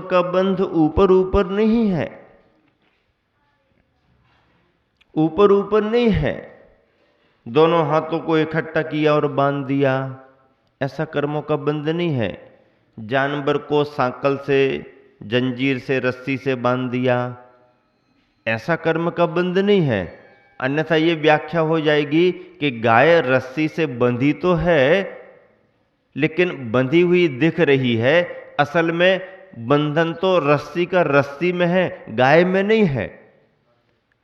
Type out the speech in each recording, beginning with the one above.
का बंध ऊपर ऊपर नहीं है, ऊपर ऊपर नहीं है। दोनों हाथों को इकट्ठा किया और बांध दिया, ऐसा कर्मों का बंध नहीं है। जानवर को सांकल से, जंजीर से, रस्सी से बांध दिया, ऐसा कर्म का बंध नहीं है। अन्यथा ये व्याख्या हो जाएगी कि गाय रस्सी से बंधी तो है लेकिन बंधी हुई दिख रही है, असल में बंधन तो रस्सी का रस्सी में है, गाय में नहीं है।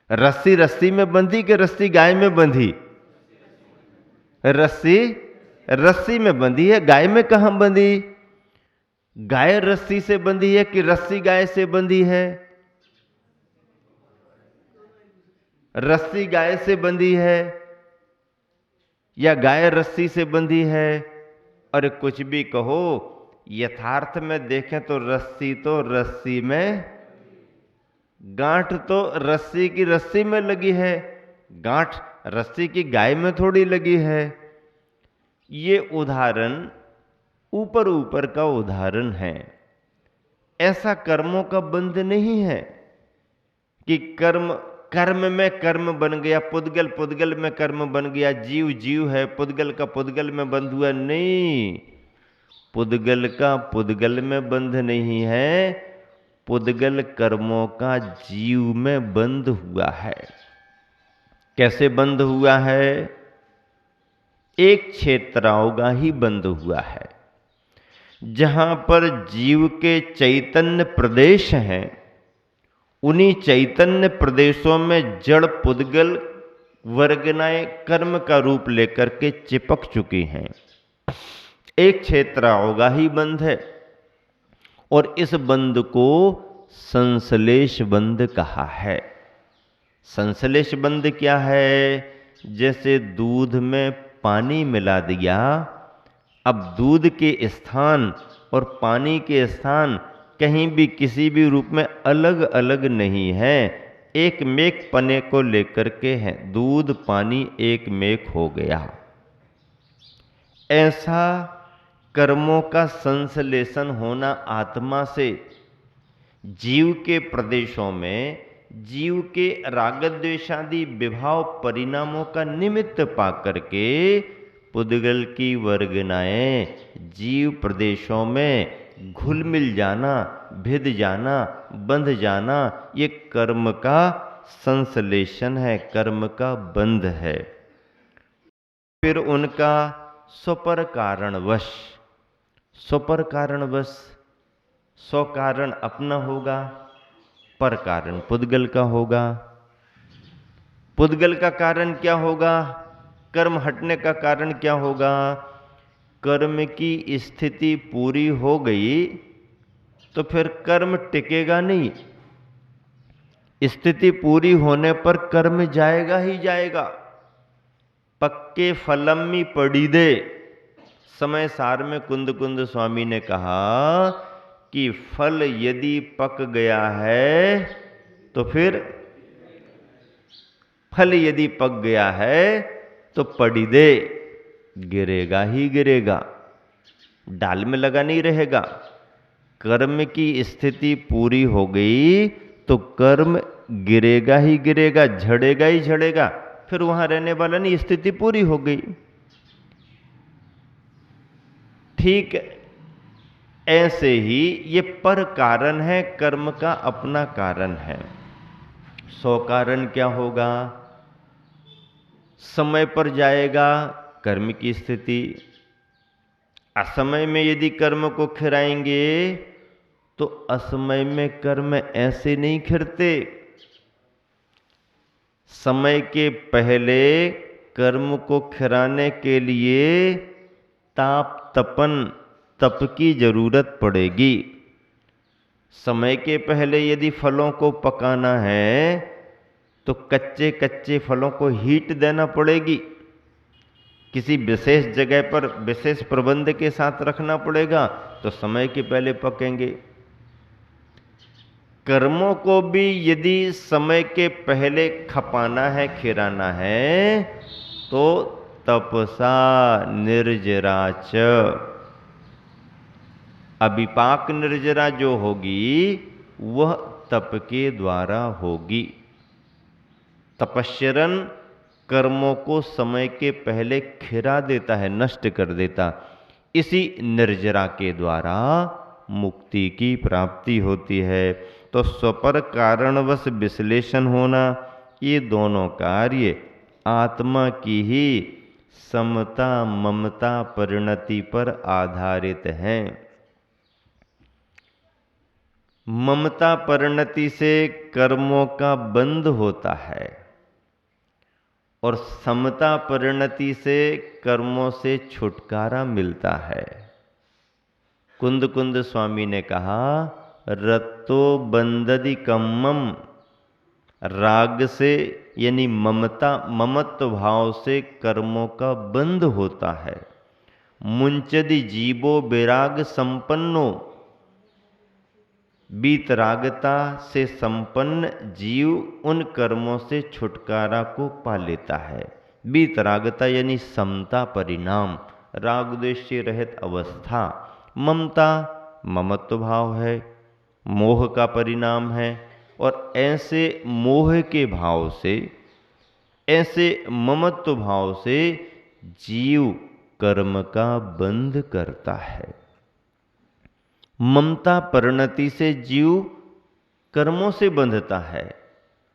रस्सी रस्सी में बंधी कि रस्सी गाय में बंधी? रस्सी रस्सी में बंधी है, गाय में कहां बंधी? गाय रस्सी से बंधी है कि रस्सी गाय से बंधी है? रस्सी गाय से बंधी है या गाय रस्सी से बंधी है? और कुछ भी कहो, यथार्थ में देखें तो रस्सी में, गांठ तो रस्सी की रस्सी में लगी है, गांठ रस्सी की गाय में थोड़ी लगी है। ये उदाहरण ऊपर ऊपर का उदाहरण है, ऐसा कर्मों का बंध नहीं है कि कर्म कर्म में कर्म बन गया, पुद्गल पुद्गल में कर्म बन गया, जीव जीव है, पुद्गल का पुद्गल में बंध हुआ। नहीं, पुद्गल का पुद्गल में बंध नहीं है, पुद्गल कर्मों का जीव में बंध हुआ है। कैसे बंध हुआ है? एक क्षेत्रावगा ही बंध हुआ है, जहां पर जीव के चैतन्य प्रदेश हैं, उन्हीं चैतन्य प्रदेशों में जड़ पुद्गल वर्गनाएं कर्म का रूप लेकर के चिपक चुकी हैं। एक क्षेत्रावगा ही बंध है और इस बंध को संश्लेष बंध कहा है। संश्लेष बंध क्या है? जैसे दूध में पानी मिला दिया, अब दूध के स्थान और पानी के स्थान कहीं भी किसी भी रूप में अलग अलग नहीं है, एक मेक पने को लेकर के है, दूध पानी एक मेक हो गया। ऐसा कर्मों का संश्लेषण होना आत्मा से जीव के प्रदेशों में, जीव के रागद्वेषादि विभाव परिणामों का निमित्त पाकर के पुद्गल की वर्गनाएं जीव प्रदेशों में घुल मिल जाना, भिद जाना, बंध जाना, ये कर्म का संश्लेषण है, कर्म का बंध है। फिर उनका स्वपर कारणवश, स्वपर कारणवश, स्व कारण अपना होगा, पर कारण पुद्गल का होगा। पुद्गल का कारण क्या होगा? कर्म हटने का कारण क्या होगा? कर्म की स्थिति पूरी हो गई तो फिर कर्म टिकेगा नहीं, स्थिति पूरी होने पर कर्म जाएगा ही जाएगा। पक्के फलम्मी पड़ी दे, समय सार में कुंद कुंद स्वामी ने कहा कि फल यदि पक गया है तो फिर, फल यदि पक गया है तो पड़ी दे, गिरेगा ही गिरेगा, डाल में लगा नहीं रहेगा। कर्म की स्थिति पूरी हो गई तो कर्म गिरेगा ही गिरेगा, झड़ेगा ही झड़ेगा, फिर वहां रहने वाला नहीं, स्थिति पूरी हो गई। ठीक ऐसे ही ये पर कारण है, कर्म का अपना कारण है। सो कारण क्या होगा? समय पर जाएगा कर्म की स्थिति, असमय में यदि कर्म को खिराएंगे तो असमय में कर्म ऐसे नहीं खिरते। समय के पहले कर्म को खिराने के लिए ताप तपन, तप की जरूरत पड़ेगी। समय के पहले यदि फलों को पकाना है तो कच्चे कच्चे फलों को हीट देना पड़ेगी, किसी विशेष जगह पर विशेष प्रबंध के साथ रखना पड़ेगा, तो समय के पहले पकेंगे। कर्मों को भी यदि समय के पहले खपाना है, खिराना है, तो तपसा निर्जराच, अविपाक निर्जरा जो होगी वह तप के द्वारा होगी। तपश्चरण कर्मों को समय के पहले खिरा देता है, नष्ट कर देता। इसी निर्जरा के द्वारा मुक्ति की प्राप्ति होती है। तो स्वपर कारणवश विश्लेषण होना, ये दोनों कार्य आत्मा की ही समता ममता परिणति पर आधारित हैं। ममता परिणति से कर्मों का बंध होता है और समता परिणति से कर्मों से छुटकारा मिलता है। कुंद कुंद स्वामी ने कहा, रत्तो बंददि कम्मम, राग से यानी ममत्व भाव से कर्मों का बंध होता है। मुंचदि जीवो विराग संपन्नो, वीतरागता से संपन्न जीव उन कर्मों से छुटकारा को पा लेता है। वीतरागता यानी समता परिणाम, राग द्वेष से रहित अवस्था। ममता ममत्व भाव है, मोह का परिणाम है। और ऐसे मोह के भाव से, ऐसे ममत्व भाव से जीव कर्म का बंध करता है। ममता परिणति से जीव कर्मों से बंधता है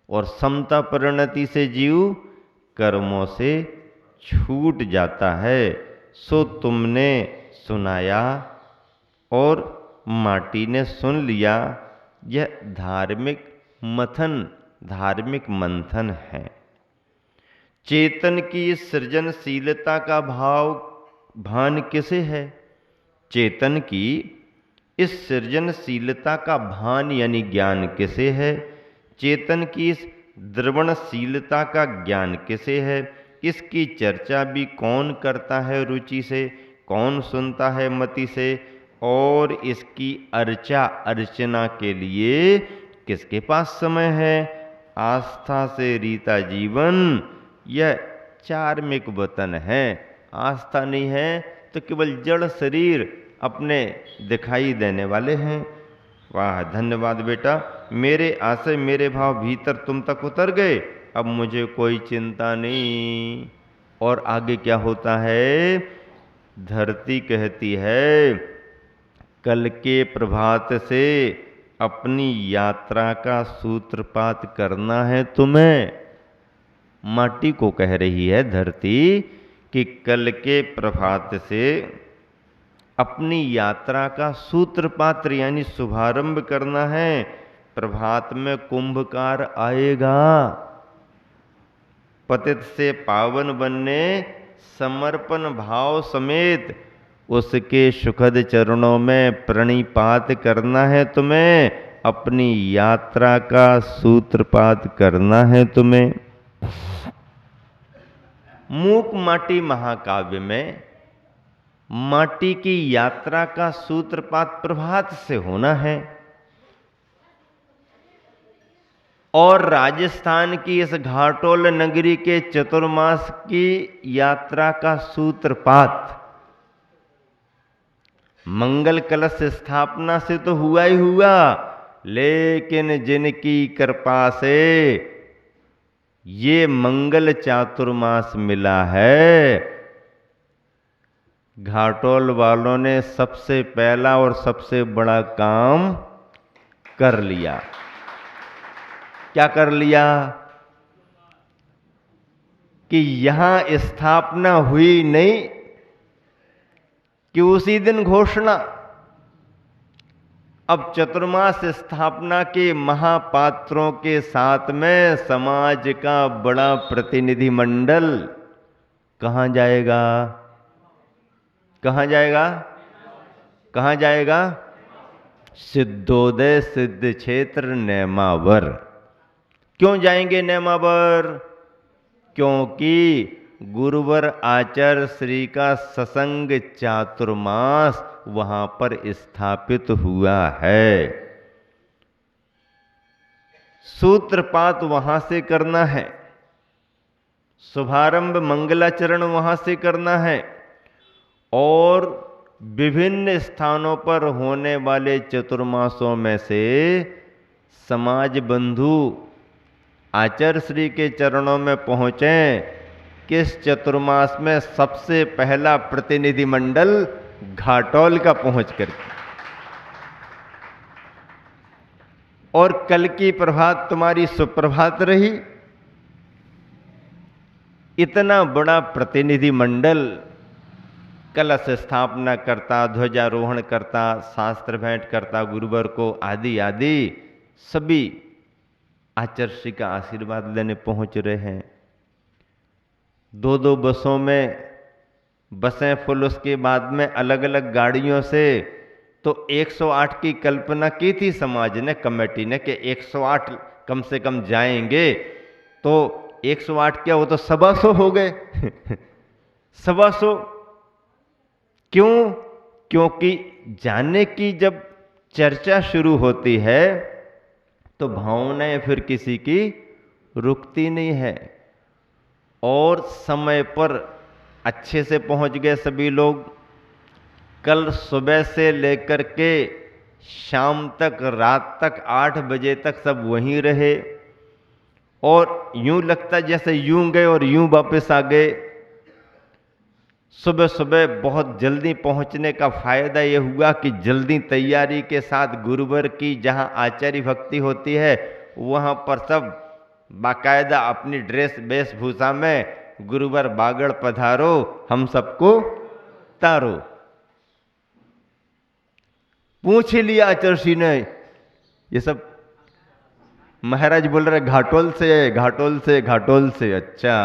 और समता परिणति से जीव कर्मों से छूट जाता है। सो तुमने सुनाया और माटी ने सुन लिया, यह धार्मिक मथन, धार्मिक मंथन है। चेतन की सृजनशीलता का भान किसे है? चेतन की इस सृजनशीलता का भान यानी ज्ञान किसे है? चेतन की इस द्रवणशीलता का ज्ञान किसे है? इसकी चर्चा भी कौन करता है रुचि से, कौन सुनता है मति से, और इसकी अर्चना के लिए किसके पास समय है? आस्था से रीता जीवन यह चार्मिक वतन है। आस्था नहीं है तो केवल जड़ शरीर अपने दिखाई देने वाले हैं। वाह, धन्यवाद बेटा, मेरे आशय मेरे भाव भीतर तुम तक उतर गए, अब मुझे कोई चिंता नहीं। और आगे क्या होता है? धरती कहती है, कल के प्रभात से अपनी यात्रा का सूत्रपात करना है तुम्हें। माटी को कह रही है धरती कि कल के प्रभात से अपनी यात्रा का सूत्रपात यानी शुभारंभ करना है। प्रभात में कुंभकार आएगा, पतित से पावन बनने समर्पण भाव समेत उसके सुखद चरणों में प्रणिपात करना है तुम्हें। अपनी यात्रा का सूत्रपात करना है तुम्हें। मूक माटी महाकाव्य में माटी की यात्रा का सूत्रपात प्रभात से होना है और राजस्थान की इस घाटोल नगरी के चतुर्मास की यात्रा का सूत्रपात मंगल कलश स्थापना से तो हुआ ही हुआ, लेकिन जिनकी कृपा से ये मंगल चातुर्मास मिला है, घाटोल वालों ने सबसे पहला और सबसे बड़ा काम कर लिया। क्या कर लिया? कि यहां स्थापना हुई नहीं कि उसी दिन घोषणा। अब चतुर्मास स्थापना के महापात्रों के साथ में समाज का बड़ा प्रतिनिधिमंडल कहां जाएगा? कहां जाएगा? कहां जाएगा? सिद्धोदय सिद्ध क्षेत्र नेमावर। क्यों जाएंगे नेमावर? क्योंकि गुरुवर आचार्य श्री का ससंग चातुर्मास वहां पर स्थापित हुआ है। सूत्रपात वहां से करना है, शुभारंभ मंगलाचरण वहां से करना है और विभिन्न स्थानों पर होने वाले चतुर्मासों में से समाज बंधु आचार्य श्री के चरणों में पहुंचे। किस चतुर्मास में सबसे पहला प्रतिनिधि मंडल घाटोल का पहुंच करके, और कल की प्रभात तुम्हारी सुप्रभात रही। इतना बड़ा प्रतिनिधि मंडल कलश स्थापना करता, ध्वजारोहण करता, शास्त्र भेंट करता गुरुवर को, आदि आदि सभी आचार्य श्री का आशीर्वाद लेने पहुंच रहे हैं। दो दो बसों में, बसें फुल, उसके बाद में अलग अलग गाड़ियों से। तो 108 की कल्पना की थी समाज ने, कमेटी ने, कि 108 कम से कम जाएंगे। तो 108 क्या, वो तो 125 हो गए। 125 क्यों? क्योंकि जाने की जब चर्चा शुरू होती है तो भावनाएं फिर किसी की रुकती नहीं है। और समय पर अच्छे से पहुंच गए सभी लोग। कल सुबह से लेकर के शाम तक, रात तक, 8 बजे तक सब वहीं रहे। और यूं लगता जैसे यूं गए और यूं वापस आ गए। सुबह सुबह बहुत जल्दी पहुंचने का फायदा यह हुआ कि जल्दी तैयारी के साथ गुरुवर की जहां आचार्य भक्ति होती है वहां पर सब बाकायदा अपनी ड्रेस वेशभूषा में, गुरुवर बागड़ पधारो, हम सबको तारो। पूछ ही लिया आचार्य ने, ये सब महाराज बोल रहे घाटोल से, घाटोल से, घाटोल से। अच्छा,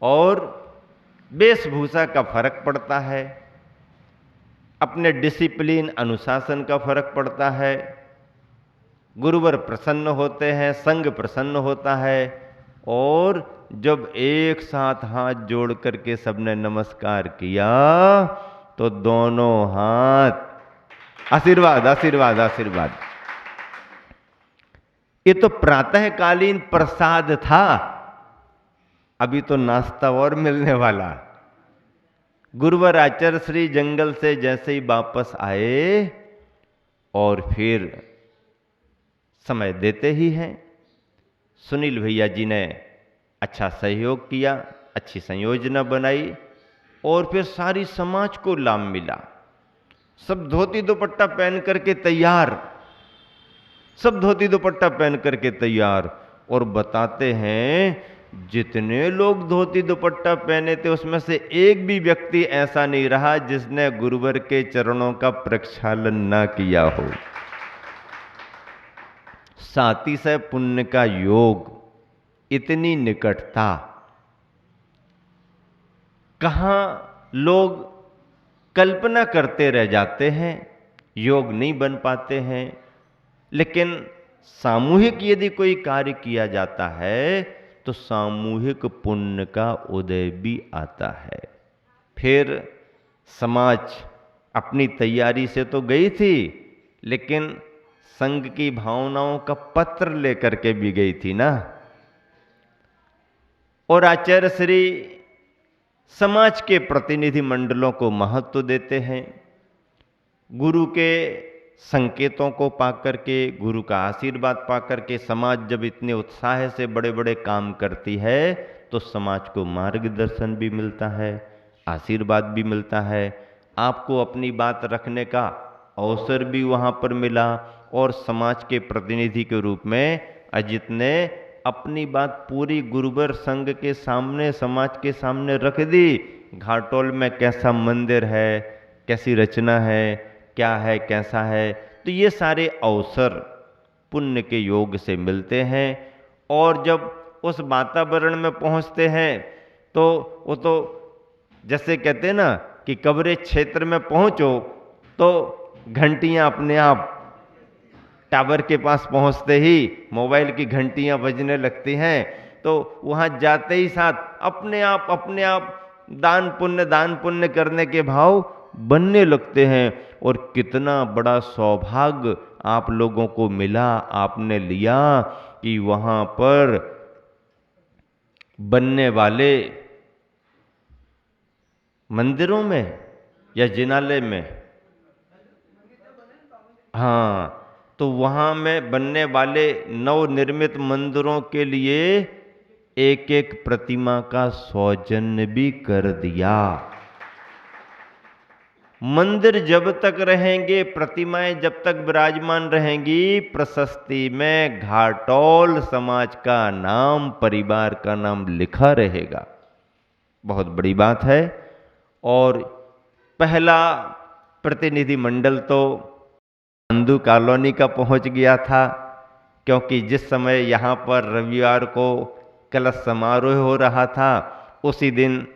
और वेशभूषा का फर्क पड़ता है, अपने डिसिप्लिन अनुशासन का फर्क पड़ता है। गुरुवर प्रसन्न होते हैं, संघ प्रसन्न होता है। और जब एक साथ हाथ जोड़ करके सबने नमस्कार किया तो दोनों हाथ आशीर्वाद, आशीर्वाद, आशीर्वाद। ये तो प्रातःकालीन प्रसाद था, अभी तो नाश्ता और मिलने वाला। गुरुवर आचार्य श्री जंगल से जैसे ही वापस आए और फिर समय देते ही हैं। सुनील भैया जी ने अच्छा सहयोग किया, अच्छी संयोजना बनाई और फिर सारी समाज को लाभ मिला। सब धोती दुपट्टा पहन करके तैयार, सब धोती दुपट्टा पहन करके तैयार। और बताते हैं जितने लोग धोती दुपट्टा पहने थे उसमें से एक भी व्यक्ति ऐसा नहीं रहा जिसने गुरुवर के चरणों का प्रक्षालन ना किया हो। साथी से पुण्य का योग, इतनी निकटता, कहां लोग कल्पना करते रह जाते हैं, योग नहीं बन पाते हैं। लेकिन सामूहिक यदि कोई कार्य किया जाता है तो सामूहिक पुण्य का उदय भी आता है। फिर समाज अपनी तैयारी से तो गई थी, लेकिन संघ की भावनाओं का पत्र लेकर के भी गई थी ना। और आचार्य श्री समाज के प्रतिनिधि मंडलों को महत्व देते हैं। गुरु के संकेतों को पाकर के, गुरु का आशीर्वाद पाकर के समाज जब इतने उत्साह से बड़े बड़े काम करती है तो समाज को मार्गदर्शन भी मिलता है, आशीर्वाद भी मिलता है। आपको अपनी बात रखने का अवसर भी वहाँ पर मिला। और समाज के प्रतिनिधि के रूप में अजित ने अपनी बात पूरी गुरुवर संघ के सामने, समाज के सामने रख दी। घाटोल में कैसा मंदिर है, कैसी रचना है, क्या है, कैसा है। तो ये सारे अवसर पुण्य के योग से मिलते हैं। और जब उस वातावरण में पहुंचते हैं तो वो तो जैसे कहते हैं ना कि कब्रे क्षेत्र में पहुंचो तो घंटियां अपने आप, टावर के पास पहुंचते ही मोबाइल की घंटियां बजने लगती हैं। तो वहां जाते ही साथ अपने आप दान पुण्य करने के भाव बनने लगते हैं। और कितना बड़ा सौभाग्य आप लोगों को मिला, आपने लिया कि वहां पर बनने वाले मंदिरों में या जिनालय में, हाँ, तो वहाँ में बनने वाले नवनिर्मित मंदिरों के लिए एक एक प्रतिमा का सौजन्य भी कर दिया। मंदिर जब तक रहेंगे, प्रतिमाएं जब तक विराजमान रहेंगी, प्रशस्ति में घाटोल समाज का नाम, परिवार का नाम लिखा रहेगा। बहुत बड़ी बात है। और पहला प्रतिनिधि मंडल तो खांदू कॉलोनी का पहुंच गया था, क्योंकि जिस समय यहाँ पर रविवार को कलश समारोह हो रहा था, उसी दिन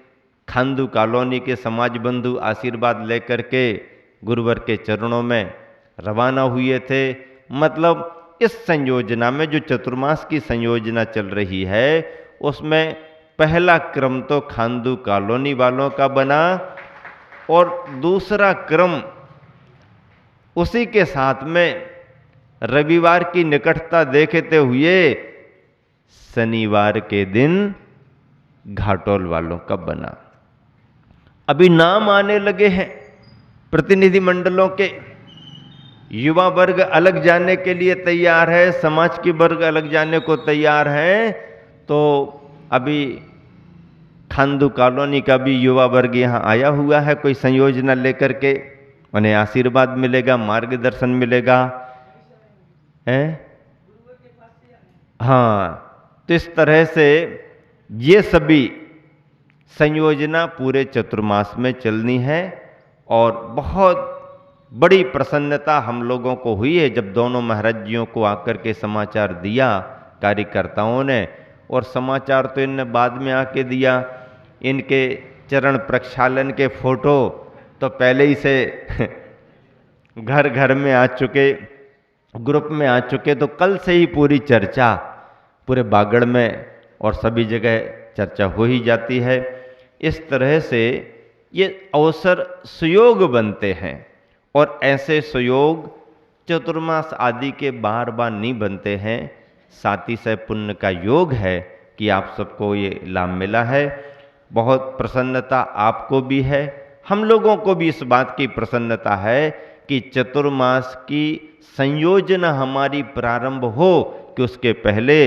खांदू कॉलोनी के समाज बंधु आशीर्वाद लेकर के गुरुवर के चरणों में रवाना हुए थे। मतलब इस संयोजना में, जो चतुर्मास की संयोजना चल रही है, उसमें पहला क्रम तो खांदू कॉलोनी वालों का बना, और दूसरा क्रम उसी के साथ में रविवार की निकटता देखते हुए शनिवार के दिन घाटोल वालों का बना। अभी नाम आने लगे हैं प्रतिनिधि मंडलों के। युवा वर्ग अलग जाने के लिए तैयार है, समाज के वर्ग अलग जाने को तैयार है। तो अभी खांदू कॉलोनी का भी युवा वर्ग यहाँ आया हुआ है, कोई संयोजना लेकर के। उन्हें आशीर्वाद मिलेगा, मार्गदर्शन मिलेगा, है? हाँ, तो इस तरह से ये सभी संयोजना पूरे चतुर्मास में चलनी है। और बहुत बड़ी प्रसन्नता हम लोगों को हुई है जब दोनों महाराज जियों को आकर के समाचार दिया कार्यकर्ताओं ने। और समाचार तो इनने बाद में आके दिया, इनके चरण प्रक्षालन के फोटो तो पहले ही से घर घर में आ चुके, ग्रुप में आ चुके। तो कल से ही पूरी चर्चा पूरे बागड़ में और सभी जगह चर्चा हो ही जाती है। इस तरह से ये अवसर सुयोग बनते हैं, और ऐसे सुयोग चतुर्मास आदि के बार बार नहीं बनते हैं। साथी से पुण्य का योग है कि आप सबको ये लाभ मिला है। बहुत प्रसन्नता आपको भी है, हम लोगों को भी इस बात की प्रसन्नता है कि चतुर्मास की संयोजना हमारी प्रारंभ हो कि उसके पहले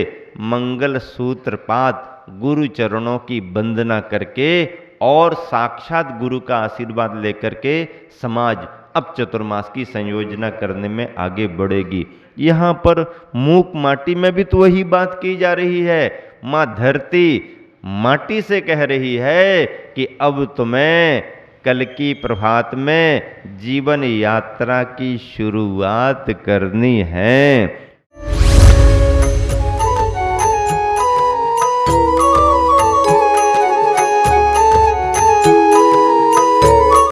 मंगल सूत्रपात गुरु चरणों की वंदना करके और साक्षात गुरु का आशीर्वाद लेकर के समाज अब चतुर्मास की संयोजना करने में आगे बढ़ेगी। यहाँ पर मूक माटी में भी तो वही बात की जा रही है। माँ धरती माटी से कह रही है कि अब तुम्हें कल की प्रभात में जीवन यात्रा की शुरुआत करनी है।